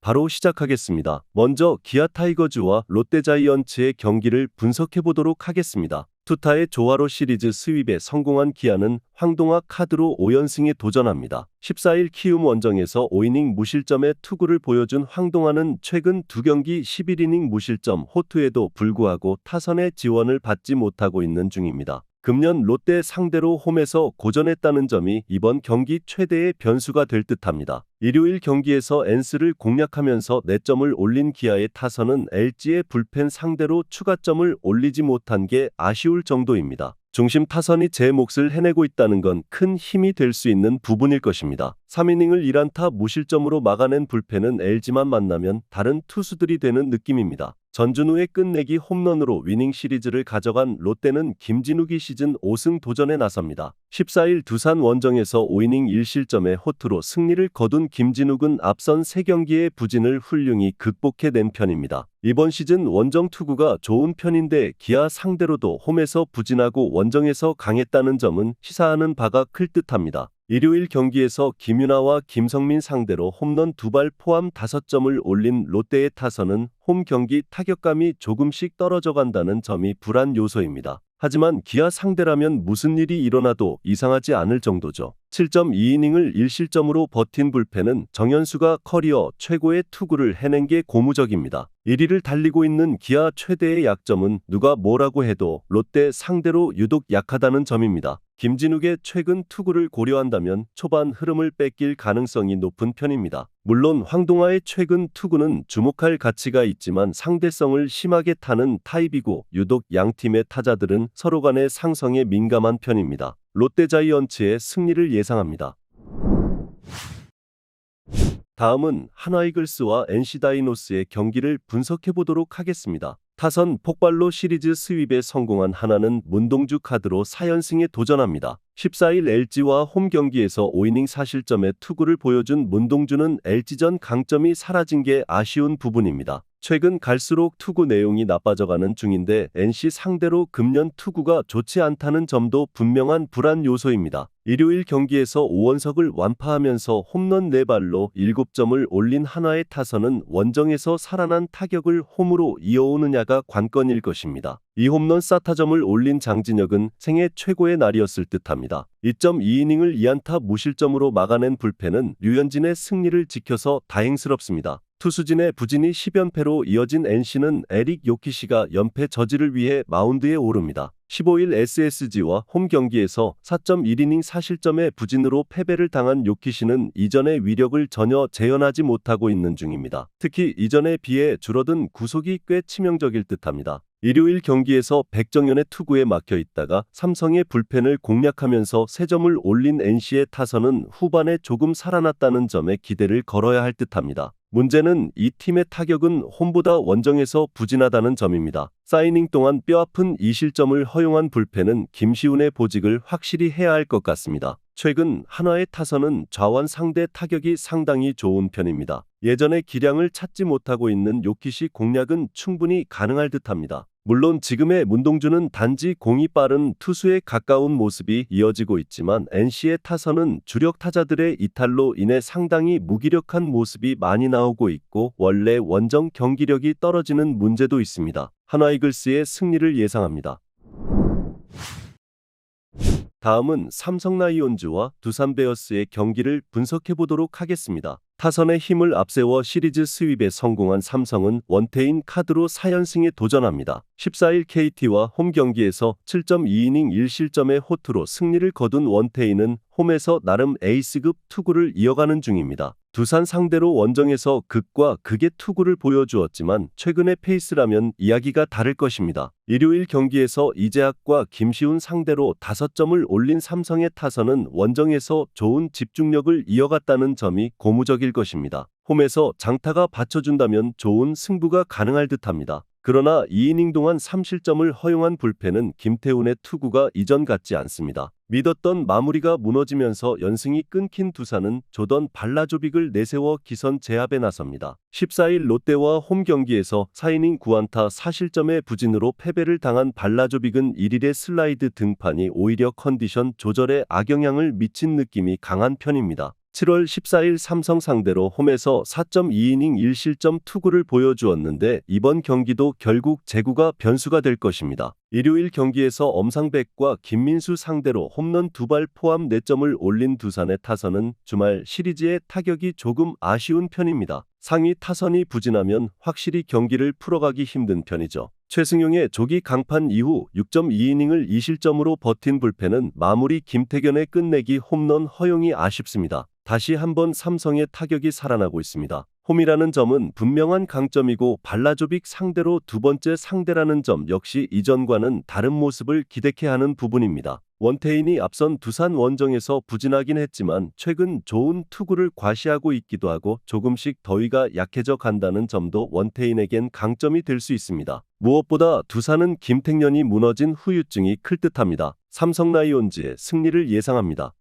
바로 시작하겠습니다. 먼저 기아 타이거즈와 롯데자이언츠의 경기를 분석해 보도록 하겠습니다. 투타의 조화로 시리즈 스윕에 성공한 기아는 황동학 카드로 5연승에 도전합니다. 14일 키움 원정에서 5이닝 무실점의 투구를 보여준 황동학은 최근 2경기 11이닝 무실점 호투에도 불구하고 타선의 지원을 받지 못하고 있는 중입니다. 금년 롯데 상대로 홈에서 고전했다는 점이 이번 경기 최대의 변수가 될 듯합니다. 일요일 경기에서 엔스를 공략하면서 4점을 올린 기아의 타선은 LG의 불펜 상대로 추가점을 올리지 못한 게 아쉬울 정도입니다. 중심 타선이 제 몫을 해내고 있다는 건 큰 힘이 될 수 있는 부분일 것입니다. 3이닝을 1안타 무실점으로 막아낸 불펜은 LG만 만나면 다른 투수들이 되는 느낌입니다. 전준우의 끝내기 홈런으로 위닝 시리즈를 가져간 롯데는 김진욱이 시즌 5승 도전에 나섭니다. 14일 두산 원정에서 5이닝 1실점의 호투로 승리를 거둔 김진욱은 앞선 3경기의 부진을 훌륭히 극복해낸 편입니다. 이번 시즌 원정 투구가 좋은 편인데 기아 상대로도 홈에서 부진하고 원정에서 강했다는 점은 시사하는 바가 클 듯합니다. 일요일 경기에서 김윤아와 김성민 상대로 홈런 2발 포함 5점을 올린 롯데의 타선은 홈 경기 타격감이 조금씩 떨어져 간다는 점이 불안 요소입니다. 하지만 기아 상대라면 무슨 일이 일어나도 이상하지 않을 정도죠. 7.2이닝을 1실점으로 버틴 불펜은 정현수가 커리어 최고의 투구를 해낸 게 고무적입니다. 1위를 달리고 있는 기아 최대의 약점은 누가 뭐라고 해도 롯데 상대로 유독 약하다는 점입니다. 김진욱의 최근 투구를 고려한다면 초반 흐름을 뺏길 가능성이 높은 편입니다. 물론 황동아의 최근 투구는 주목할 가치가 있지만 상대성을 심하게 타는 타입이고 유독 양팀의 타자들은 서로 간의 상성에 민감한 편입니다. 롯데자이언츠의 승리를 예상합니다. 다음은 하나이글스와 NC다이노스의 경기를 분석해 보도록 하겠습니다. 타선 폭발로 시리즈 스윕에 성공한 하나는 문동주 카드로 4연승에 도전합니다. 14일 LG와 홈 경기에서 5이닝 4실점의 투구를 보여준 문동주는 LG전 강점이 사라진 게 아쉬운 부분입니다. 최근 갈수록 투구 내용이 나빠져가는 중인데 NC 상대로 금년 투구가 좋지 않다는 점도 분명한 불안 요소입니다. 일요일 경기에서 5원석을 완파하면서 홈런 4발로 7점을 올린 한화의 타선은 원정에서 살아난 타격을 홈으로 이어오느냐가 관건일 것입니다. 이 홈런 싸타점을 올린 장진혁은 생애 최고의 날이었을 듯합니다. 2.2이닝을 2안타 무실점으로 막아낸 불펜은 류현진의 승리를 지켜서 다행스럽습니다. 투수진의 부진이 10연패로 이어진 NC는 에릭 요키시가 연패 저지를 위해 마운드에 오릅니다. 15일 SSG와 홈 경기에서 4.1이닝 4실점의 부진으로 패배를 당한 요키시는 이전의 위력을 전혀 재현하지 못하고 있는 중입니다. 특히 이전에 비해 줄어든 구속이 꽤 치명적일 듯합니다. 일요일 경기에서 백정현의 투구에 막혀 있다가 삼성의 불펜을 공략하면서 3점을 올린 NC의 타선은 후반에 조금 살아났다는 점에 기대를 걸어야 할 듯합니다. 문제는 이 팀의 타격은 홈보다 원정에서 부진하다는 점입니다. 4이닝 동안 뼈아픈 2실점을 허용한 불펜은 김시훈의 보직을 확실히 해야 할 것 같습니다. 최근 한화의 타선은 좌완 상대 타격이 상당히 좋은 편입니다. 예전의 기량을 찾지 못하고 있는 요키시 공략은 충분히 가능할 듯합니다. 물론 지금의 문동주는 단지 공이 빠른 투수에 가까운 모습이 이어지고 있지만 NC의 타선은 주력 타자들의 이탈로 인해 상당히 무기력한 모습이 많이 나오고 있고 원래 원정 경기력이 떨어지는 문제도 있습니다. 하나이글스의 승리를 예상합니다. 다음은 삼성 라이온즈와 두산 베어스의 경기를 분석해 보도록 하겠습니다. 타선의 힘을 앞세워 시리즈 스윕에 성공한 삼성은 원태인 카드로 4연승에 도전합니다. 14일 KT와 홈 경기에서 7.2이닝 1실점의 호투로 승리를 거둔 원태인은 홈에서 나름 에이스급 투구를 이어가는 중입니다. 두산 상대로 원정에서 극과 극의 투구를 보여주었지만 최근의 페이스라면 이야기가 다를 것입니다. 일요일 경기에서 이재학과 김시훈 상대로 5점을 올린 삼성의 타선은 원정에서 좋은 집중력을 이어갔다는 점이 고무적일 것입니다. 홈에서 장타가 받쳐준다면 좋은 승부가 가능할 듯합니다. 그러나 2이닝 동안 3실점을 허용한 불펜은 김태훈의 투구가 이전 같지 않습니다. 믿었던 마무리가 무너지면서 연승이 끊긴 두산은 조던 발라조빅을 내세워 기선 제압에 나섭니다. 14일 롯데와 홈 경기에서 4이닝 9안타 4실점의 부진으로 패배를 당한 발라조빅은 1일의 슬라이드 등판이 오히려 컨디션 조절에 악영향을 미친 느낌이 강한 편입니다. 7월 14일 삼성 상대로 홈에서 4.2이닝 1실점 투구를 보여주었는데 이번 경기도 결국 제구가 변수가 될 것입니다. 일요일 경기에서 엄상백과 김민수 상대로 홈런 2발 포함 4점을 올린 두산의 타선은 주말 시리즈의 타격이 조금 아쉬운 편입니다. 상위 타선이 부진하면 확실히 경기를 풀어가기 힘든 편이죠. 최승용의 조기 강판 이후 6.2이닝을 2실점으로 버틴 불펜은 마무리 김태견의 끝내기 홈런 허용이 아쉽습니다. 다시 한번 삼성의 타격이 살아나고 있습니다. 홈이라는 점은 분명한 강점이고 발라조빅 상대로 두 번째 상대라는 점 역시 이전과는 다른 모습을 기대케 하는 부분입니다. 원태인이 앞선 두산 원정에서 부진하긴 했지만 최근 좋은 투구를 과시하고 있기도 하고 조금씩 더위가 약해져 간다는 점도 원태인에겐 강점이 될 수 있습니다. 무엇보다 두산은 김택년이 무너진 후유증이 클 듯합니다. 삼성 라이온즈의 승리를 예상합니다.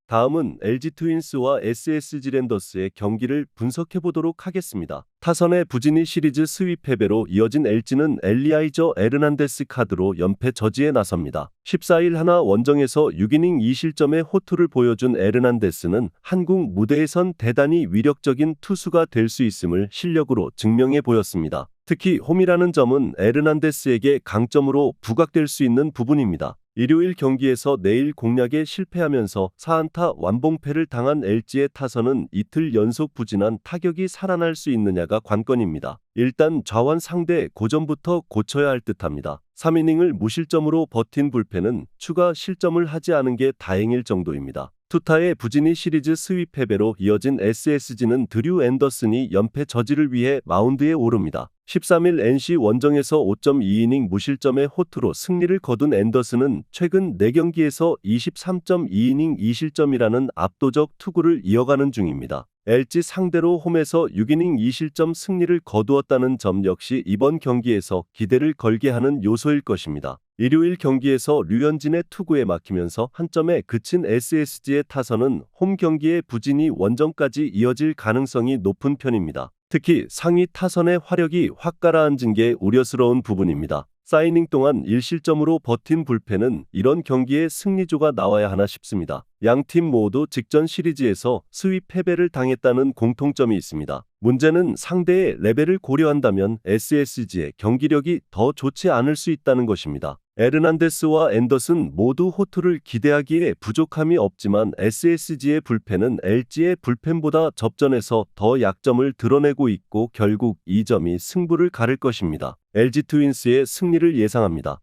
다음은 LG 트윈스와 SSG 랜더스의 경기를 분석해보도록 하겠습니다. 타선의 부진이 시리즈 스윕 패배로 이어진 LG는 엘리아이저 에르난데스 카드로 연패 저지에 나섭니다. 14일 하나 원정에서 6이닝 2실점의 호투를 보여준 에르난데스는 한국 무대에선 대단히 위력적인 투수가 될 수 있음을 실력으로 증명해 보였습니다. 특히 홈이라는 점은 에르난데스에게 강점으로 부각될 수 있는 부분입니다. 일요일 경기에서 내일 공략에 실패하면서 4안타 완봉패를 당한 LG의 타선은 이틀 연속 부진한 타격이 살아날 수 있느냐가 관건입니다. 일단 좌완 상대 고점부터 고쳐야 할 듯합니다. 3이닝을 무실점으로 버틴 불펜은 추가 실점을 하지 않은 게 다행일 정도입니다. 투타의 부진이 시리즈 스윕 패배로 이어진 SSG는 드류 앤더슨이 연패 저지를 위해 마운드에 오릅니다. 13일 NC 원정에서 5.2이닝 무실점의 호투로 승리를 거둔 앤더슨은 최근 4경기에서 23.2이닝 2실점이라는 압도적 투구를 이어가는 중입니다. LG 상대로 홈에서 6이닝 2실점 승리를 거두었다는 점 역시 이번 경기에서 기대를 걸게 하는 요소일 것입니다. 일요일 경기에서 류현진의 투구에 막히면서 한 점에 그친 SSG의 타선은 홈 경기의 부진이 원정까지 이어질 가능성이 높은 편입니다. 특히 상위 타선의 화력이 확 가라앉은 게 우려스러운 부분입니다. 4이닝 동안 1실점으로 버틴 불펜은 이런 경기에 승리조가 나와야 하나 싶습니다. 양팀 모두 직전 시리즈에서 스윕 패배를 당했다는 공통점이 있습니다. 문제는 상대의 레벨을 고려한다면 SSG의 경기력이 더 좋지 않을 수 있다는 것입니다. 에르난데스와 앤더슨 모두 호투를 기대하기에 부족함이 없지만 SSG의 불펜은 LG의 불펜보다 접전에서 더 약점을 드러내고 있고 결국 이 점이 승부를 가를 것입니다. LG 트윈스의 승리를 예상합니다.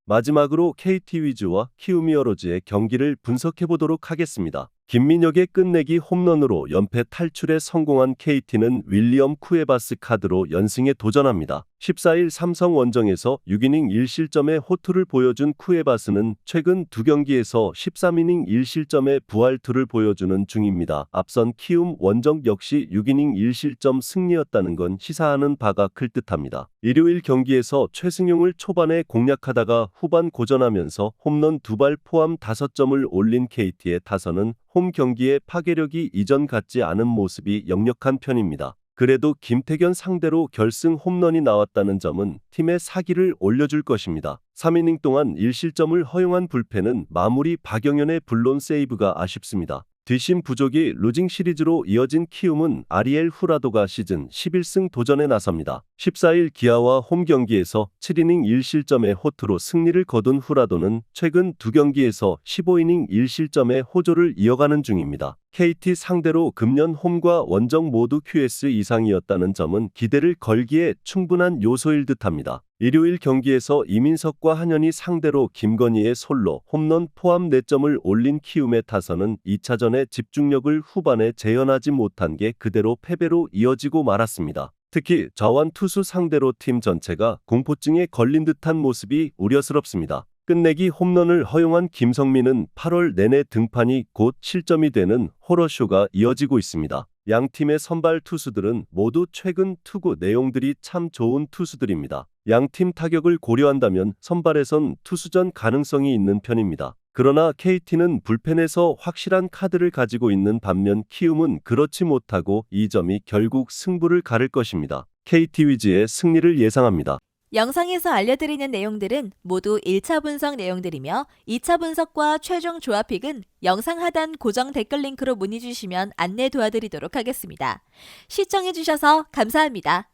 마지막으로 KT 위즈와 키움 히어로즈의 경기를 분석해보도록 하겠습니다. 김민혁의 끝내기 홈런으로 연패 탈출에 성공한 KT는 윌리엄 쿠에바스 카드로 연승에 도전합니다. 14일 삼성 원정에서 6이닝 1실점의 호투를 보여준 쿠에바스는 최근 2경기에서 13이닝 1실점의 부활투를 보여주는 중입니다. 앞선 키움 원정 역시 6이닝 1실점 승리였다는 건 시사하는 바가 클 듯합니다. 일요일 경기에서 최승용을 초반에 공략하다가 후반 고전하면서 홈런 2발 포함 5점을 올린 KT의 타선은 홈 경기의 파괴력이 이전 같지 않은 모습이 역력한 편입니다. 그래도 김태견 상대로 결승 홈런이 나왔다는 점은 팀의 사기를 올려줄 것입니다. 3이닝 동안 1실점을 허용한 불펜은 마무리 박영현의 블론 세이브가 아쉽습니다. 뒷심 부족이 루징 시리즈로 이어진 키움은 아리엘 후라도가 시즌 11승 도전에 나섭니다. 14일 기아와 홈 경기에서 7이닝 1실점의 호투로 승리를 거둔 후라도는 최근 2경기에서 15이닝 1실점의 호조를 이어가는 중입니다. KT 상대로 금년 홈과 원정 모두 QS 이상이었다는 점은 기대를 걸기에 충분한 요소일 듯합니다. 일요일 경기에서 이민석과 한현희 상대로 김건희의 솔로 홈런 포함 4점을 올린 키움의 타선은 2차전의 집중력을 후반에 재현하지 못한 게 그대로 패배로 이어지고 말았습니다. 특히 좌완 투수 상대로 팀 전체가 공포증에 걸린 듯한 모습이 우려스럽습니다. 끝내기 홈런을 허용한 김성민은 8월 내내 등판이 곧 실점이 되는 호러쇼가 이어지고 있습니다. 양 팀의 선발 투수들은 모두 최근 투구 내용들이 참 좋은 투수들입니다. 양 팀 타격을 고려한다면 선발에선 투수전 가능성이 있는 편입니다. 그러나 KT는 불펜에서 확실한 카드를 가지고 있는 반면 키움은 그렇지 못하고 이 점이 결국 승부를 가를 것입니다. KT 위즈의 승리를 예상합니다. 영상에서 알려드리는 내용들은 모두 1차 분석 내용들이며 2차 분석과 최종 조합픽은 영상 하단 고정 댓글 링크로 문의 주시면 안내 도와드리도록 하겠습니다. 시청해주셔서 감사합니다.